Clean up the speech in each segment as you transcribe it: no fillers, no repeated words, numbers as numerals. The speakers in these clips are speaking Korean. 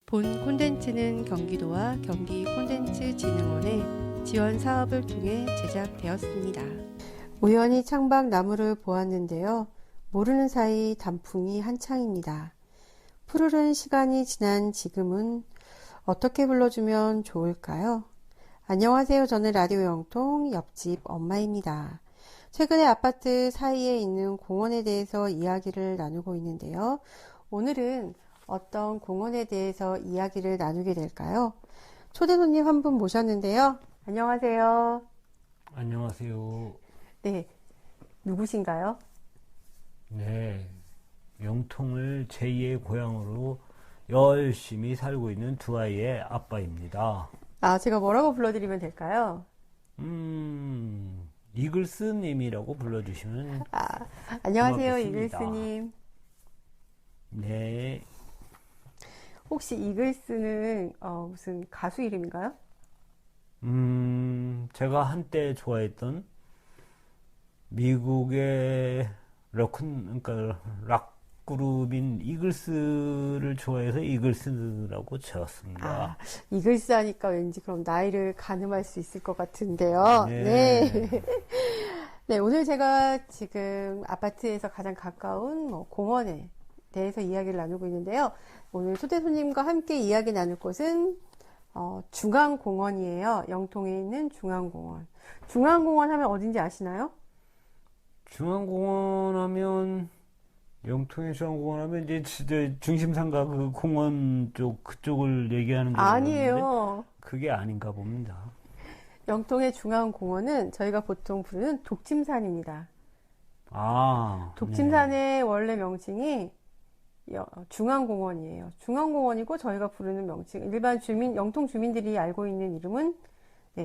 본 콘텐츠는 경기도와 경기콘텐츠진흥원의 지원 사업을 통해 제작되었습니다. 우연히 창밖 나무를 보았는데요. 모르는 사이 단풍이 한창입니다. 푸르른 시간이 지난 지금은 어떻게 불러주면 좋을까요? 안녕하세요. 저는 라디오 영통 옆집 엄마입니다. 최근에 아파트 사이에 있는 공원에 대해서 이야기를 나누고 있는데요. 오늘은 어떤 공원에 대해서 이야기를 나누게 될까요? 초대 손님 한 분 모셨는데요. 안녕하세요. 안녕하세요. 네, 누구신가요? 네, 영통을 제2의 고향으로 열심히 살고 있는 두 아이의 아빠입니다. 제가 뭐라고 불러드리면 될까요? 이글스님이라고 불러주시면 안녕하세요, 고맙겠습니다. 이글스님. 네, 혹시 이글스는 무슨 가수 이름인가요? 제가 한때 좋아했던 미국의 그러니까 락 그룹인 이글스를 좋아해서 이글스라고 지었습니다. 이글스 하니까 왠지 그럼 나이를 가늠할 수 있을 것 같은데요. 네. 네, 오늘 제가 지금 아파트에서 가장 가까운 공원에 대해서 이야기를 나누고 있는데요. 오늘 초대 손님과 함께 이야기 나눌 곳은 중앙공원이에요. 영통에 있는 중앙공원. 중앙공원 하면 어딘지 아시나요? 중앙공원 하면 영통의 중앙공원 하면 이제 진짜 중심상가 그 공원 쪽 그쪽을 얘기하는 줄 알았는데 아니에요. 그게 아닌가 봅니다. 영통의 중앙공원은 저희가 보통 부르는 독침산입니다. 독침산의 원래 명칭이 중앙공원이에요. 중앙공원이고 저희가 부르는 명칭, 일반 주민, 영통 주민들이 알고 있는 이름은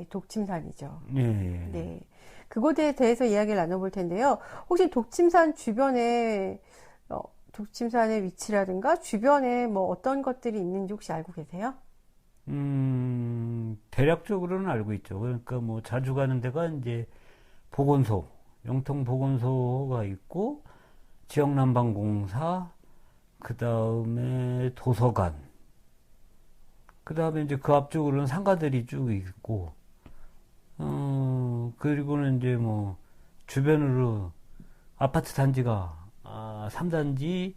독침산이죠. 네. 네. 그곳에 대해서 이야기를 나눠볼 텐데요. 혹시 독침산 주변에, 독침산의 위치라든가 주변에 뭐 어떤 것들이 있는지 혹시 알고 계세요? 대략적으로는 알고 있죠. 그러니까 뭐 자주 가는 데가 이제 보건소, 영통 보건소가 있고, 지역난방공사, 그 다음에 도서관, 그 다음에 이제 그 앞쪽으로는 상가들이 쭉 있고, 그리고는 이제 뭐, 주변으로 아파트 단지가, 3단지,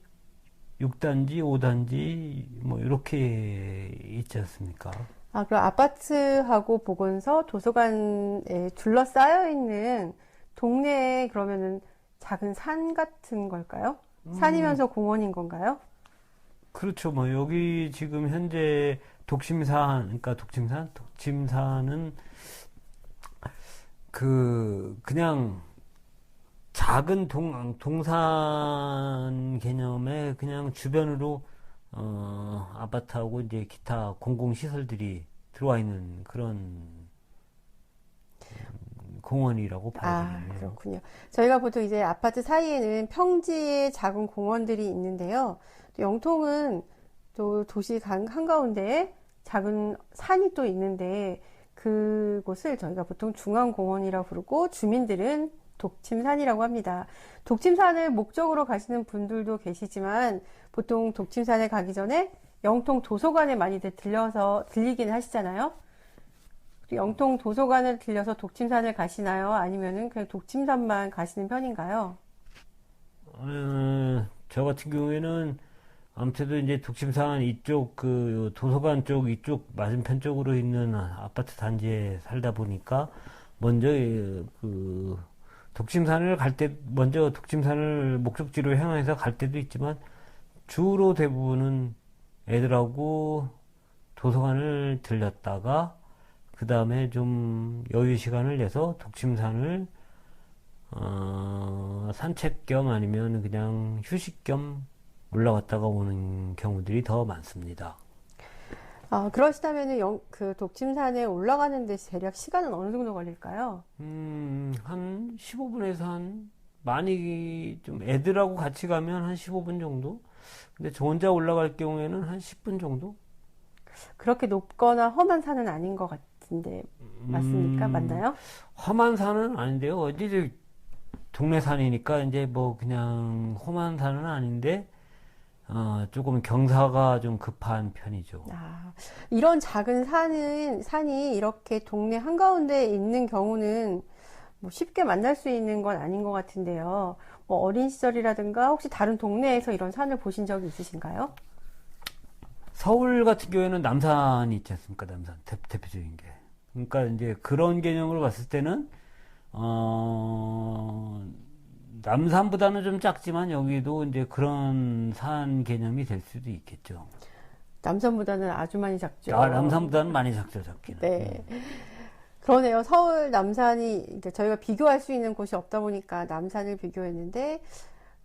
6단지, 5단지, 뭐, 이렇게 있지 않습니까? 그럼 아파트하고 보건소, 도서관에 둘러싸여 있는 동네에 그러면은 작은 산 같은 걸까요? 산이면서 공원인 건가요? 그렇죠. 뭐, 여기 지금 현재 그러니까 독침산은 그냥 작은 동산 개념의 그냥 주변으로, 아파트하고 이제 기타 공공시설들이 들어와 있는 그런 공원이라고 봐야 되겠네요. 그렇군요. 저희가 보통 이제 아파트 사이에는 평지의 작은 공원들이 있는데요. 또 영통은 또 도시 한가운데에 작은 산이 또 있는데 그곳을 저희가 보통 중앙공원이라고 부르고 주민들은 독침산이라고 합니다. 독침산을 목적으로 가시는 분들도 계시지만 보통 독침산에 가기 전에 영통 도서관에 많이들 들리긴 하시잖아요. 영통 도서관을 들려서 독침산을 가시나요? 아니면은 그냥 독침산만 가시는 편인가요? 저 같은 경우에는 아무튼 이제 독침산 이쪽 그 도서관 쪽 이쪽 맞은편 쪽으로 있는 아파트 단지에 살다 보니까 먼저 그 독침산을 갈 때 먼저 독침산을 목적지로 향해서 갈 때도 있지만 주로 대부분은 애들하고 도서관을 들렸다가 그 다음에 좀 여유 시간을 내서 독침산을 산책 겸 아니면 그냥 휴식 겸 올라갔다가 오는 경우들이 더 많습니다. 그러시다면은 그 독침산에 올라가는 데 대략 시간은 어느 정도 걸릴까요? 한 15분에서 많이 좀 애들하고 같이 가면 한 15분 정도? 근데 저 혼자 올라갈 경우에는 한 10분 정도? 그렇게 높거나 험한 산은 아닌 것 같은데 맞습니까? 맞나요? 험한 산은 아닌데요. 이제 동네 산이니까 이제 뭐 그냥 험한 산은 아닌데 조금 경사가 좀 급한 편이죠. 아, 이런 작은 산이 이렇게 동네 한가운데 있는 경우는 뭐 쉽게 만날 수 있는 건 아닌 것 같은데요. 뭐 어린 시절이라든가 혹시 다른 동네에서 이런 산을 보신 적이 있으신가요? 서울 같은 경우에는 남산이 있지 않습니까? 남산 대표적인 게. 그러니까 이제 그런 개념으로 봤을 때는 남산보다는 좀 작지만 여기도 이제 그런 산 개념이 될 수도 있겠죠. 남산보다는 아주 많이 작죠. 남산보다는 많이 작죠, 작기는. 네. 그러네요. 서울 남산이 그러니까 저희가 비교할 수 있는 곳이 없다 보니까 남산을 비교했는데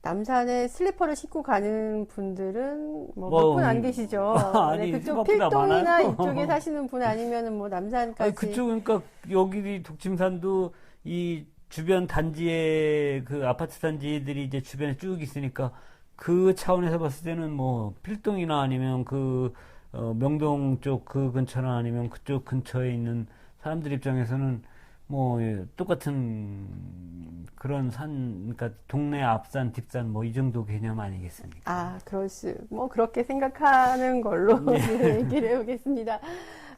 남산에 슬리퍼를 신고 가는 분들은 뭐 몇 분 안 계시죠. 아니, 네, 그쪽 생각보다 필동이나 많아요. 이쪽에 사시는 분 아니면은 뭐 남산까지. 아니, 그쪽, 그러니까 여기 독침산도 이 주변 단지에 그 아파트 단지들이 이제 주변에 쭉 있으니까 그 차원에서 봤을 때는 뭐 필동이나 아니면 명동 쪽 그 근처나 아니면 그쪽 근처에 있는 사람들 입장에서는 뭐 똑같은 그런 그러니까 동네 앞산 뒷산 뭐 이 정도 개념 아니겠습니까? 아, 뭐 그렇게 생각하는 걸로 네. 얘기를 해보겠습니다.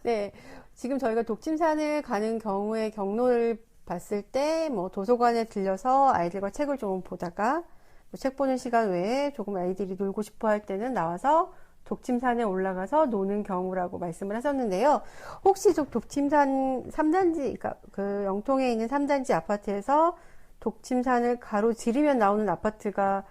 네, 지금 저희가 독침산을 가는 경우의 경로를 봤을 때 뭐 도서관에 들려서 아이들과 책을 좀 보다가 뭐 책 보는 시간 외에 조금 아이들이 놀고 싶어 할 때는 나와서 독침산에 올라가서 노는 경우라고 말씀을 하셨는데요. 혹시 독침산 3단지, 그러니까 그 영통에 있는 3단지 아파트에서 독침산을 가로지르면 나오는 아파트가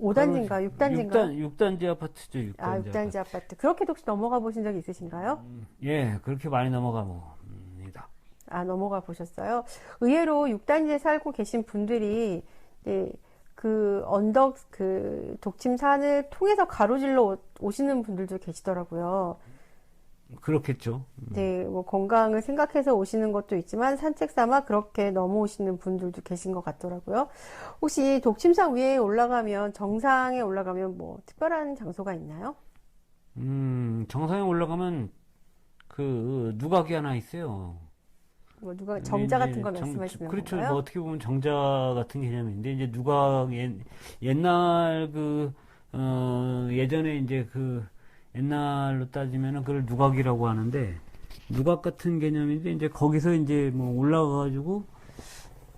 5단지인가 6단지인가? 6단지 아파트죠, 6단지 아, 6단지 아파트. 그렇게도 혹시 넘어가 보신 적이 있으신가요? 예, 그렇게 많이 넘어갑니다. 아, 넘어가 보셨어요? 의외로 6단지에 살고 계신 분들이, 네, 그 독침산을 통해서 가로질러 오시는 분들도 계시더라고요. 그렇겠죠. 네, 뭐 건강을 생각해서 오시는 것도 있지만 산책 삼아 그렇게 넘어오시는 분들도 계신 것 같더라고요. 혹시 독침산 위에 올라가면, 정상에 올라가면 뭐 특별한 장소가 있나요? 정상에 올라가면 그 누각이 하나 있어요. 뭐 정자 같은 거 이제 말씀하시는 그렇죠. 건가요? 뭐 어떻게 보면 정자 같은 개념인데 이제 누각 옛날 예전에 이제 옛날로 따지면은 그걸 누각이라고 하는데 누각 같은 개념인데 이제 거기서 이제 뭐 올라가가지고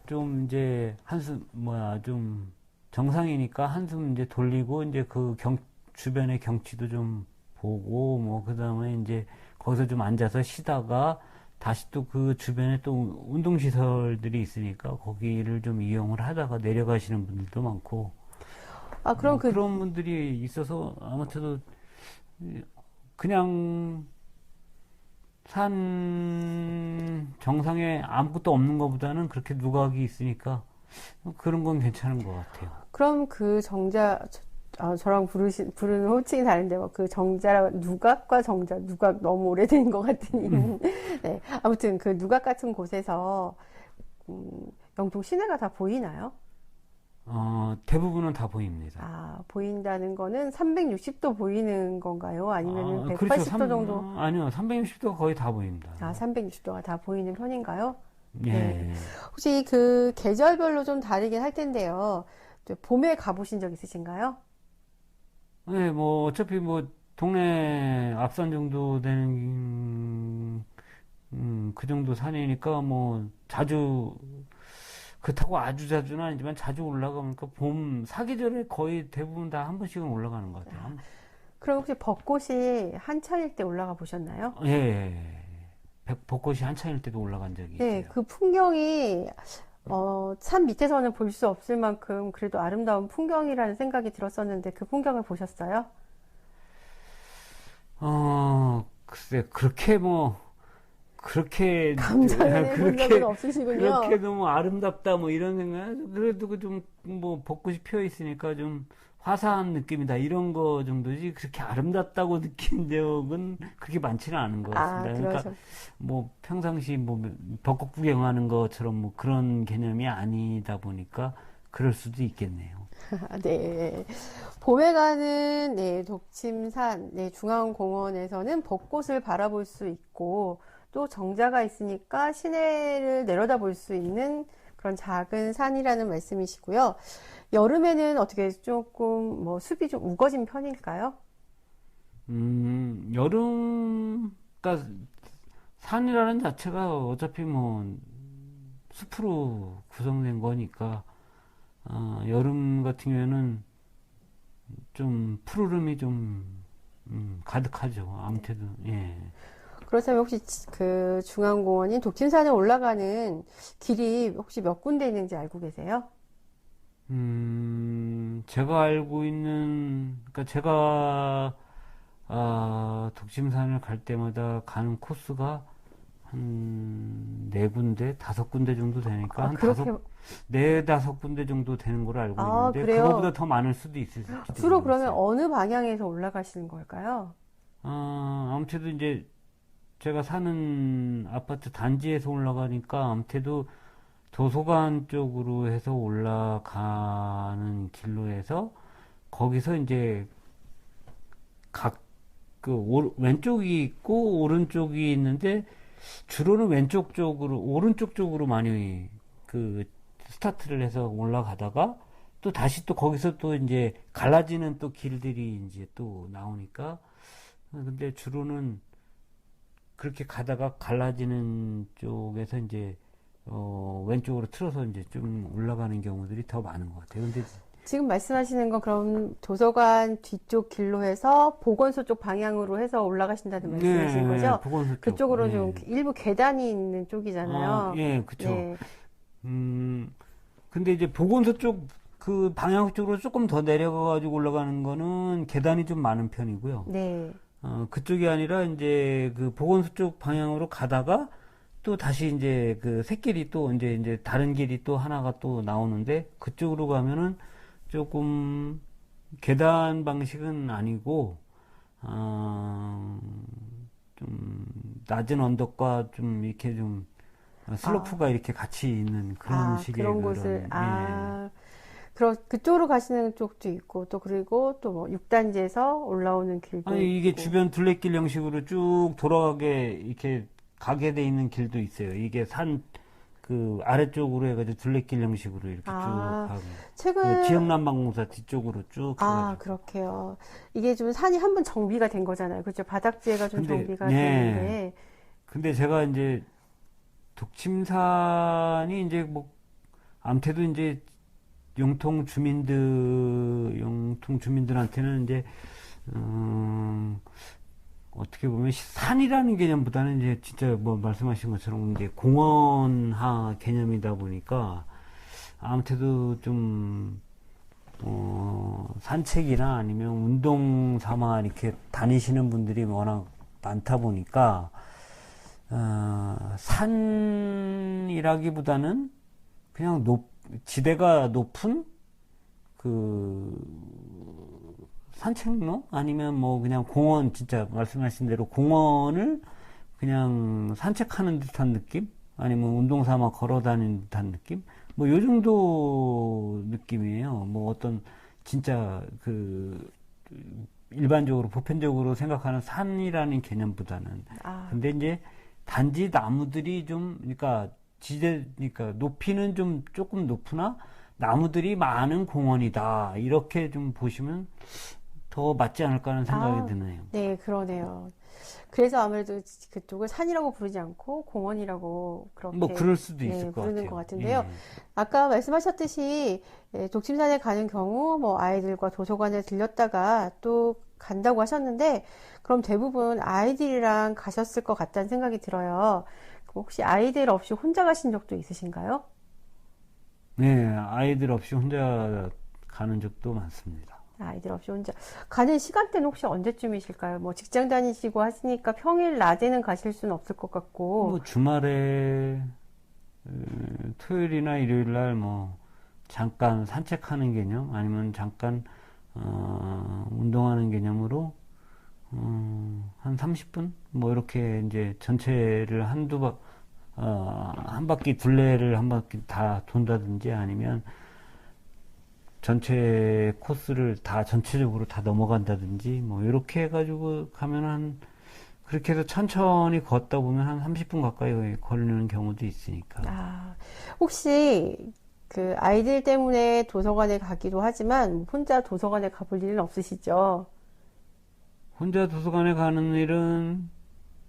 좀 이제 좀 정상이니까 한숨 이제 돌리고 이제 주변의 경치도 좀 보고 뭐 그다음에 이제 거기서 좀 앉아서 쉬다가 다시 또 그 주변에 또 운동시설들이 있으니까 거기를 좀 이용을 하다가 내려가시는 분들도 많고. 아, 그럼 그런 분들이 있어서 아무튼 그냥 산 정상에 아무것도 없는 것보다는 그렇게 누각이 있으니까 그런 건 괜찮은 것 같아요. 그럼 저랑 부르는 호칭이 다른데, 뭐, 누각과 정자, 누각 너무 오래된 것 같으니. 네. 아무튼 그 누각 같은 곳에서, 영통 시내가 다 보이나요? 대부분은 다 보입니다. 아, 보인다는 거는 360도 보이는 건가요? 아니면 그렇죠. 180도 정도? 아니요, 360도가 거의 다 보입니다. 아, 360도가 다 보이는 편인가요? 예. 네. 혹시 그 계절별로 좀 다르긴 할 텐데요. 봄에 가보신 적 있으신가요? 네, 뭐, 어차피 뭐, 동네 앞산 정도 되는, 그 정도 산이니까 뭐, 그렇다고 아주 자주는 아니지만 자주 올라가니까 사계절에 거의 대부분 다 한 번씩은 올라가는 것 같아요. 그럼 혹시 벚꽃이 한창일 때 올라가 보셨나요? 예. 벚꽃이 한창일 때도 올라간 적이 네, 있어요. 그 풍경이 산 밑에서는 볼 수 없을 만큼 그래도 아름다운 풍경이라는 생각이 들었었는데 그 풍경을 보셨어요? 글쎄, 그렇게 감상해 본 적은 없으시군요. 그렇게 너무 아름답다 뭐 이런 생각. 그래도 좀 뭐 벚꽃이 피어 있으니까 좀 화사한 느낌이다 이런 거 정도지 그렇게 아름답다고 느낀 적은 그렇게 많지는 않은 것 같습니다. 그러니까 뭐 평상시 뭐 벚꽃 구경하는 것처럼 뭐 그런 개념이 아니다 보니까 그럴 수도 있겠네요. 네. 봄에 가는 독침산 중앙공원에서는 벚꽃을 바라볼 수 있고 또 정자가 있으니까 시내를 내려다볼 수 있는 그런 작은 산이라는 말씀이시고요. 여름에는 어떻게 조금 뭐 숲이 좀 우거진 편일까요? 그러니까 산이라는 자체가 어차피 뭐 숲으로 구성된 거니까, 여름 같은 경우에는 좀 푸르름이 좀, 가득하죠. 아무튼, 예. 그렇다면 혹시 그 중앙공원인 독침산에 올라가는 길이 혹시 몇 군데 있는지 알고 계세요? 제가 알고 있는, 그러니까 제가, 독심산을 갈 때마다 가는 코스가 한 네 군데, 다섯 군데 정도 되니까, 아, 그렇게, 네, 다섯 군데 정도 되는 걸로 알고 아, 있는데, 그래요? 그거보다 더 많을 수도 있을지 주로 그러면 모르겠어요. 어느 방향에서 올라가시는 걸까요? 아무튼 이제 제가 사는 아파트 단지에서 올라가니까, 아무래도 도서관 쪽으로 해서 올라가는 길로 해서, 거기서 이제 각, 왼쪽이 있고, 오른쪽이 있는데, 주로는 왼쪽 쪽으로, 오른쪽 쪽으로 많이 스타트를 해서 올라가다가 또 다시 또 거기서 또 이제 갈라지는 또 길들이 이제 또 나오니까 근데 주로는 그렇게 가다가 갈라지는 쪽에서 이제 왼쪽으로 틀어서 이제 좀 올라가는 경우들이 더 많은 것 같아요. 근데 지금 말씀하시는 건 그럼 도서관 뒤쪽 길로 해서 보건소 쪽 방향으로 해서 올라가신다는 말씀이신 네, 거죠? 보건소 쪽. 그쪽으로 좀 네. 일부 계단이 있는 쪽이잖아요. 예, 그쵸. 네. 음, 근데 이제 보건소 쪽 그 방향 쪽으로 조금 더 내려가가지고 올라가는 거는 계단이 좀 많은 편이고요. 네. 그쪽이 아니라 이제 그 보건소 쪽 방향으로 가다가 또 다시 이제 그 샛길이 또 이제 다른 길이 또 하나가 또 나오는데 그쪽으로 가면은 조금 계단 방식은 아니고 어, 좀 낮은 언덕과 좀 이렇게 좀 아, 슬로프가 이렇게 같이 있는 그런 식의 그런 곳을, 그런 예. 그쪽으로 가시는 쪽도 있고, 또 그리고 또 뭐 6단지에서 올라오는 길도 아니 이게 있고. 주변 둘레길 형식으로 쭉 돌아가게 이렇게 가게 돼 있는 길도 있어요. 이게 산 그 아래쪽으로 해가지고 둘레길 형식으로 이렇게 쭉 아, 가고 그 최근, 지역난방공사 뒤쪽으로 쭉 해가지고 그렇게요. 이게 좀 산이 한번 정비가 된 거잖아요. 그죠? 바닥재가 좀 근데 정비가 네 됐는데, 근데 제가 이제 독침산이 이제 뭐 암태도 이제 영통 주민들한테는 이제 음, 어떻게 보면 산이라는 개념보다는 이제 진짜 뭐 말씀하신 것처럼 이제 공원화 개념이다 보니까 아무래도 좀 산책이나 아니면 운동 삼아 이렇게 다니시는 분들이 워낙 많다 보니까 산이라기보다는 그냥 지대가 높은 그 산책로 아니면 뭐 그냥 공원 진짜 말씀하신 대로 공원을 그냥 산책하는 듯한 느낌 아니면 운동 삼아 걸어 다니는 듯한 느낌 뭐 요 정도 느낌이에요. 뭐 어떤 진짜 일반적으로 보편적으로 생각하는 산이라는 개념보다는 아, 근데 이제 단지 나무들이 좀 그러니까 그러니까 높이는 좀 조금 높으나 나무들이 많은 공원이다 이렇게 좀 보시면 더 맞지 않을까 하는 생각이 아, 드네요. 네, 그러네요. 그래서 아무래도 그쪽을 산이라고 부르지 않고 공원이라고 뭐 그렇게, 그럴 수도 있을 네, 것 부르는 것 같아요. 같은데요. 예. 아까 말씀하셨듯이 독침산에 가는 경우 뭐 아이들과 도서관에 들렸다가 또 간다고 하셨는데 그럼 대부분 아이들이랑 가셨을 것 같다는 생각이 들어요. 그럼 혹시 아이들 없이 혼자 가신 적도 있으신가요? 네, 아이들 없이 혼자 가는 적도 많습니다. 아이들 없이 혼자 가는 시간대는 혹시 언제쯤이실까요? 뭐 직장 다니시고 하시니까 평일 낮에는 가실 수는 없을 것 같고 뭐 주말에 토요일이나 일요일 날 뭐 잠깐 산책하는 개념 아니면 잠깐 운동하는 개념으로 한 30분 뭐 이렇게 이제 전체를 한 바퀴 둘레를 한 바퀴 다 돈다든지 아니면 전체 코스를 다 전체적으로 다 넘어간다든지 뭐 이렇게 해가지고 가면 그렇게 해서 천천히 걷다 보면 한 30분 가까이 걸리는 경우도 있으니까. 혹시 그 아이들 때문에 도서관에 가기도 하지만 혼자 도서관에 가볼 일은 없으시죠? 혼자 도서관에 가는 일은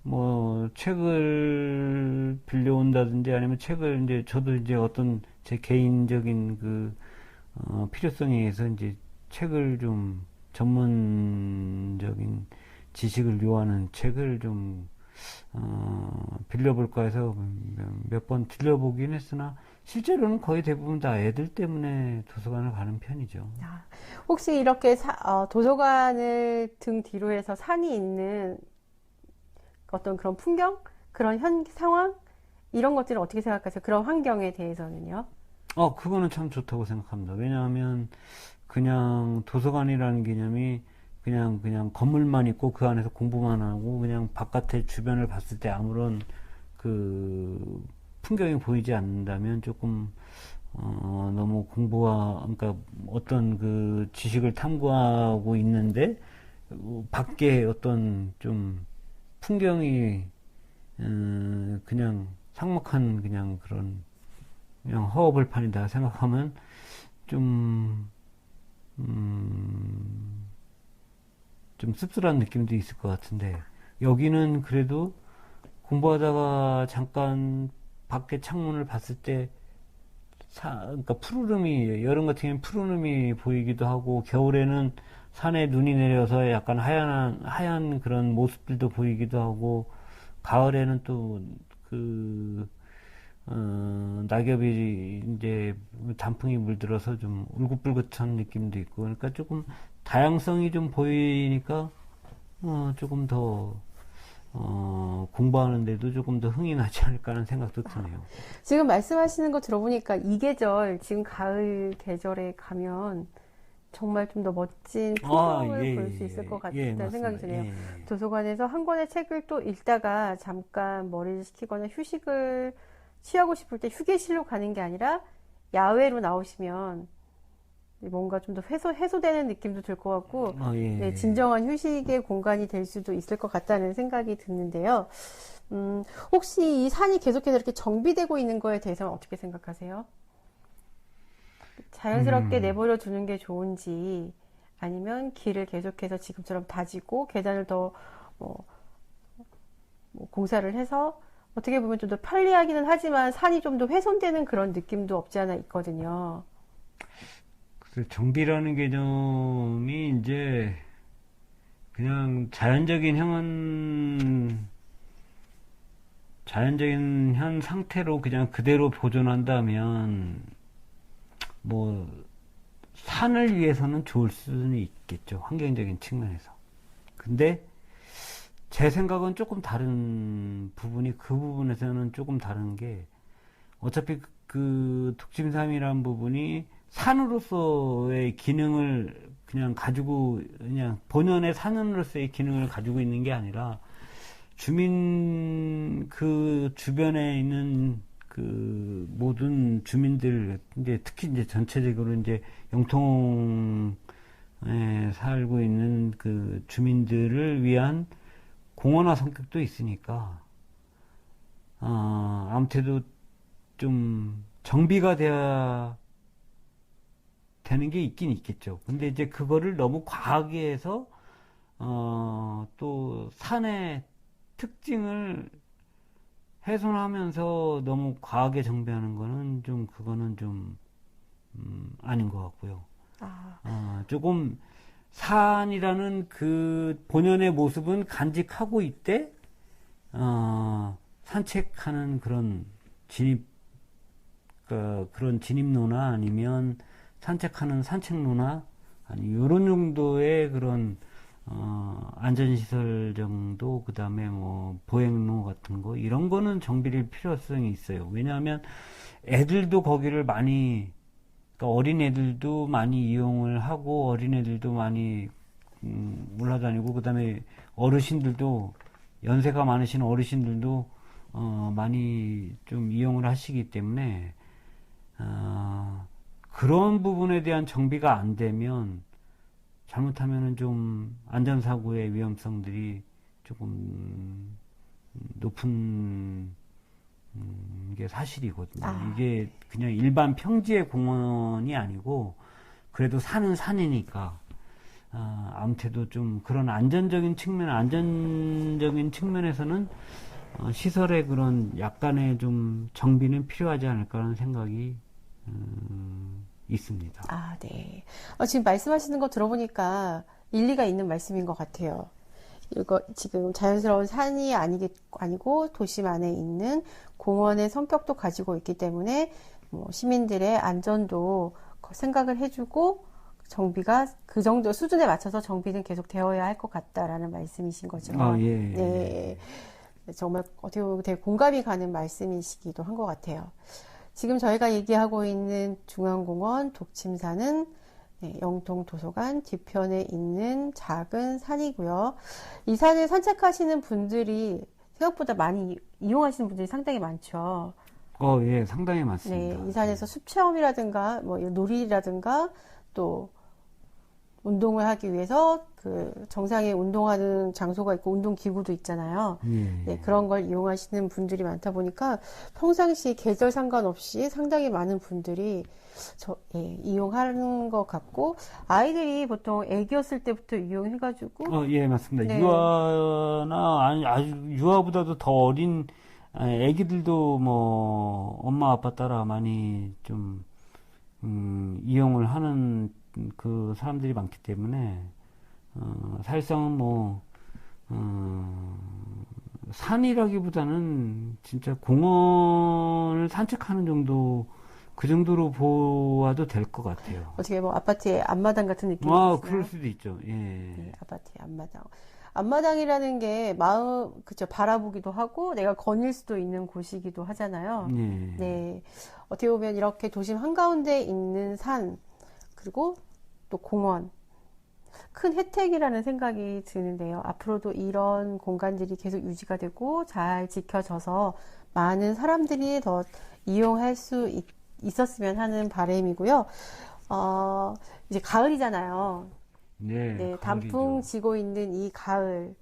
뭐 책을 빌려온다든지 아니면 책을 이제 저도 이제 어떤 제 개인적인 필요성에 의해서 이제 책을 좀 전문적인 지식을 요하는 책을 좀 빌려볼까 해서 몇 번 빌려보긴 했으나 실제로는 거의 대부분 다 애들 때문에 도서관을 가는 편이죠. 아, 혹시 이렇게 도서관을 등 뒤로 해서 산이 있는 어떤 그런 풍경? 그런 상황? 이런 것들은 어떻게 생각하세요? 그런 환경에 대해서는요? 그거는 참 좋다고 생각합니다. 왜냐하면 그냥 도서관이라는 개념이 그냥 건물만 있고 그 안에서 공부만 하고 그냥 바깥의 주변을 봤을 때 아무런 그 풍경이 보이지 않는다면 조금 너무 그러니까 어떤 그 지식을 탐구하고 있는데 밖에 어떤 좀 풍경이 그냥 삭막한 그냥 허허벌판이다 생각하면 좀 좀 씁쓸한 느낌도 있을 것 같은데 여기는 그래도 공부하다가 잠깐 밖에 창문을 봤을 때 그러니까 푸르름이 여름 같은 경우는 푸르름이 보이기도 하고 겨울에는 산에 눈이 내려서 약간 하얀 그런 모습들도 보이기도 하고 가을에는 또 그 낙엽이 이제 단풍이 물들어서 좀 울긋불긋한 느낌도 있고 그러니까 조금 다양성이 좀 보이니까 조금 더 공부하는데도 조금 더 흥이 나지 않을까 하는 생각도 드네요. 지금 말씀하시는 거 들어보니까 이 계절, 지금 가을 계절에 가면 정말 좀 더 멋진 풍경을 볼 수 있을 것 예, 같다는 생각이 맞습니다. 드네요. 예, 도서관에서 한 권의 책을 또 읽다가 잠깐 머리를 식히거나 휴식을 취하고 싶을 때 휴게실로 가는 게 아니라 야외로 나오시면 뭔가 좀 더 해소되는 느낌도 들 것 같고, 네, 예. 진정한 휴식의 공간이 될 수도 있을 것 같다는 생각이 드는데요. 혹시 이 산이 계속해서 이렇게 정비되고 있는 거에 대해서는 어떻게 생각하세요? 자연스럽게 음, 내버려 두는 게 좋은지, 아니면 길을 계속해서 지금처럼 다지고 계단을 더 뭐, 공사를 해서 어떻게 보면 좀 더 편리하기는 하지만 산이 좀 더 훼손되는 그런 느낌도 없지 않아 있거든요. 그 정비라는 개념이 이제 그냥 자연적인 현 상태로 그냥 그대로 보존한다면 뭐 산을 위해서는 좋을 수는 있겠죠. 환경적인 측면에서. 근데 제 생각은 조금 다른 부분이 그 부분에서는 조금 다른 게 어차피 그 독침삼이라는 부분이 산으로서의 기능을 그냥 가지고 그냥 본연의 산으로서의 기능을 가지고 있는 게 아니라 그 주변에 있는 그 모든 주민들 이제 특히 이제 전체적으로 이제 영통에 살고 있는 그 주민들을 위한 공원화 성격도 있으니까 아무튼 좀 정비가 돼야 되는 게 있긴 있겠죠. 근데 이제 그거를 너무 과하게 해서 또 산의 특징을 훼손하면서 너무 과하게 정비하는 거는 그거는 좀 아닌 것 같고요. 아, 조금 산이라는 그 본연의 모습은 간직하고 있대 산책하는 그런 진입로나 아니면 산책하는 산책로나 아니 요런 정도의 그런 안전시설 정도 그다음에 뭐 보행로 같은 거 이런 거는 정비를 필요성이 있어요. 왜냐하면 애들도 거기를 많이 그러니까 어린 애들도 많이 이용을 하고 어린 애들도 많이 올라다니고 그다음에 어르신들도 연세가 많으신 어르신들도 많이 좀 이용을 하시기 때문에 그런 부분에 대한 정비가 안 되면 잘못하면은 좀 안전사고의 위험성들이 조금 높은 게 사실이거든요. 아, 이게 그냥 일반 평지의 공원이 아니고 그래도 산은 산이니까 아무튼 좀 그런 안전적인 측면에서는 시설의 그런 약간의 좀 정비는 필요하지 않을까라는 생각이 있습니다. 아, 네. 지금 말씀하시는 거 들어보니까 일리가 있는 말씀인 것 같아요. 이거 지금 자연스러운 산이 아니고 도심 안에 있는 공원의 성격도 가지고 있기 때문에 뭐 시민들의 안전도 생각을 해주고 정비가 그 정도 수준에 맞춰서 정비는 계속 되어야 할 것 같다라는 말씀이신 거죠. 예. 네. 정말 어떻게 보면 되게 공감이 가는 말씀이시기도 한 것 같아요. 지금 저희가 얘기하고 있는 중앙공원 독침산은 네, 영통도서관 뒤편에 있는 작은 산이고요. 이 산을 산책하시는 분들이 생각보다 많이 이용하시는 분들이 상당히 많죠. 예, 상당히 많습니다. 네, 이 산에서 숲 체험이라든가 뭐 놀이라든가 또 운동을 하기 위해서 그 정상에 운동하는 장소가 있고 운동 기구도 있잖아요. 네, 그런 걸 이용하시는 분들이 많다 보니까 평상시 계절 상관없이 상당히 많은 분들이 이용하는 것 같고 아이들이 보통 애기였을 때부터 이용해가지고 예, 맞습니다. 네. 아주 유아보다도 더 어린 애기들도 뭐 엄마 아빠 따라 많이 좀 이용을 하는 그 사람들이 많기 때문에 사실상은 뭐 산이라기보다는 진짜 공원을 산책하는 정도 그 정도로 보아도 될 것 같아요. 어떻게 뭐 아파트의 앞마당 같은 느낌이 그럴 있나요? 수도 있죠. 예. 네, 아파트의 앞마당. 앞마당이라는 게 그쵸, 바라보기도 하고 내가 거닐 수도 있는 곳이기도 하잖아요. 예. 네. 어떻게 보면 이렇게 도심 한가운데 있는 산, 그리고 또 공원. 큰 혜택이라는 생각이 드는데요. 앞으로도 이런 공간들이 계속 유지가 되고 잘 지켜져서 많은 사람들이 더 이용할 수 있었으면 하는 바람이고요. 이제 가을이잖아요. 네, 단풍 가을이죠. 지고 있는 이 가을,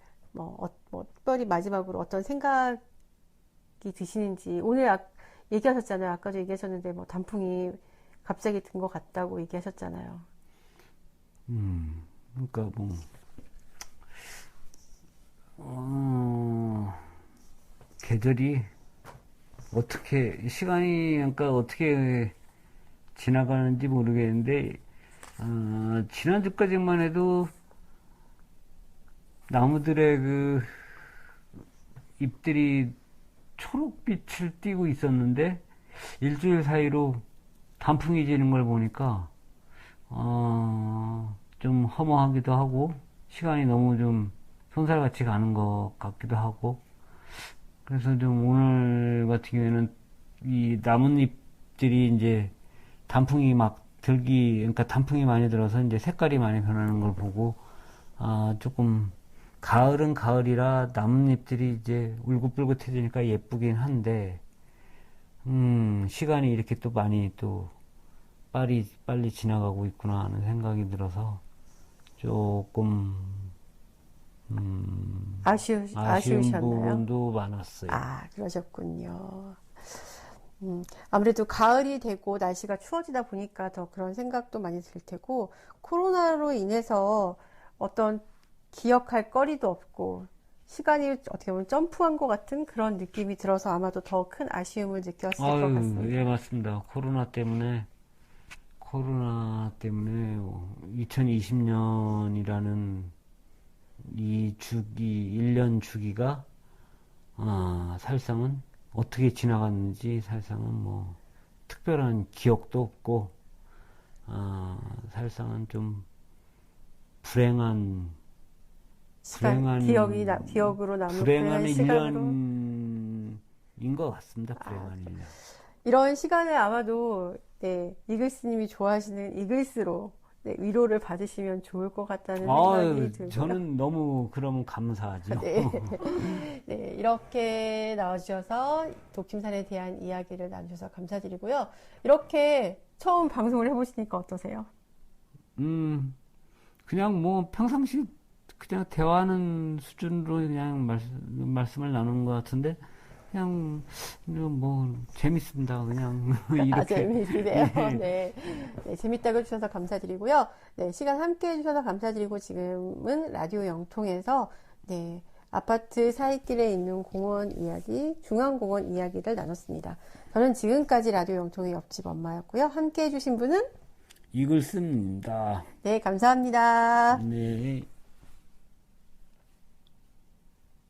특별히 마지막으로 어떤 생각이 드시는지, 오늘 얘기하셨잖아요. 아까도 얘기하셨는데, 뭐, 단풍이 갑자기 든 것 같다고 얘기하셨잖아요. 그러니까 뭐 계절이 시간이 그러니까 어떻게 지나가는지 모르겠는데 지난주까지만 해도 나무들의 그 잎들이 초록빛을 띠고 있었는데 일주일 사이로 단풍이 지는 걸 보니까 좀 허무하기도 하고 시간이 너무 좀 손살같이 가는 것 같기도 하고 그래서 좀 오늘 같은 경우에는 이 나뭇잎들이 이제 단풍이 그러니까 단풍이 많이 들어서 이제 색깔이 많이 변하는 걸 보고 조금 가을은 가을이라 나뭇잎들이 이제 울긋불긋해지니까 예쁘긴 한데 시간이 이렇게 또 많이 또 빨리 지나가고 있구나 하는 생각이 들어서 조금 아쉬운 아쉬우셨나요? 부분도 많았어요. 그러셨군요. 아무래도 가을이 되고 날씨가 추워지다 보니까 더 그런 생각도 많이 들 테고, 코로나로 인해서 어떤 기억할 거리도 없고, 시간이 어떻게 보면 점프한 것 같은 그런 느낌이 들어서 아마도 더 큰 아쉬움을 느꼈을 것 같습니다. 예, 맞습니다. 코로나 때문에 2020년이라는 이 1년 주기가 사실상은 어떻게 지나갔는지 사실상은 뭐 특별한 기억도 없고 사실상은 좀 불행한 기억으로 남을 불행한 시간으로 1년인 것 같습니다. 불행한 1년. 이런 시간을 아마도 네, 이글스님이 좋아하시는 이글스로 네, 위로를 받으시면 좋을 것 같다는 생각이 들고요. 저는 너무 그러면 감사하죠. 네. 네, 이렇게 나와주셔서 독침산에 대한 이야기를 나누셔서 감사드리고요. 이렇게 처음 방송을 해보시니까 어떠세요? 그냥 뭐 평상시 그냥 대화하는 수준으로 그냥 말씀을 나누는 것 같은데 그냥 뭐 재밌습니다. 그냥 아, 이렇게. 재미있으세요? 네. 네, 재밌다고 해주셔서 감사드리고요. 네, 시간 함께 해주셔서 감사드리고 지금은 라디오 영통에서 네, 아파트 사이길에 있는 공원 이야기, 중앙공원 이야기를 나눴습니다. 저는 지금까지 라디오 영통의 옆집 엄마였고요. 함께 해주신 분은 이글 씁니다. 네, 감사합니다. 네.